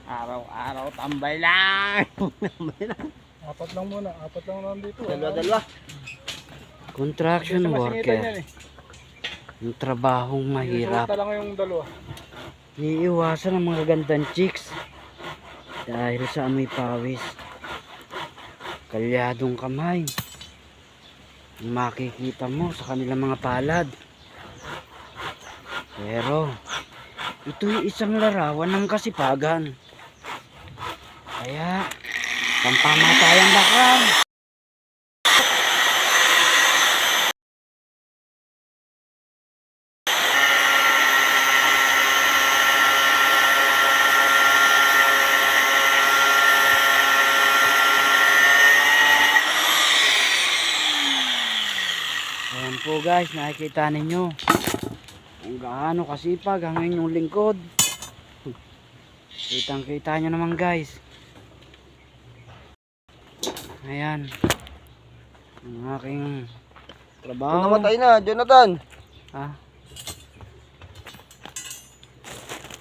Araw-araw tambay lang. Tambay lang. Apat lang muna, apat lang naman dito. Dalawa. Construction Kasi masingitan yan worker. eh. Yung trabahong Isuot mahirap. na lang yung dalawa. Iiwasan ang mga gandang chicks. Dahil sa amoy pawis. Kalyadong kamay. Ang makikita mo sa kanilang mga palad. Pero ito'y isang larawan ng kasipagan. Kaya pampamatayang bakal. Ayan po guys, nakikita ninyo kung gaano kasipag ang inyong lingkod. Kitang kita nyo naman guys. Ayan ang aking trabaho. Namatay na, Jonathan. Ah,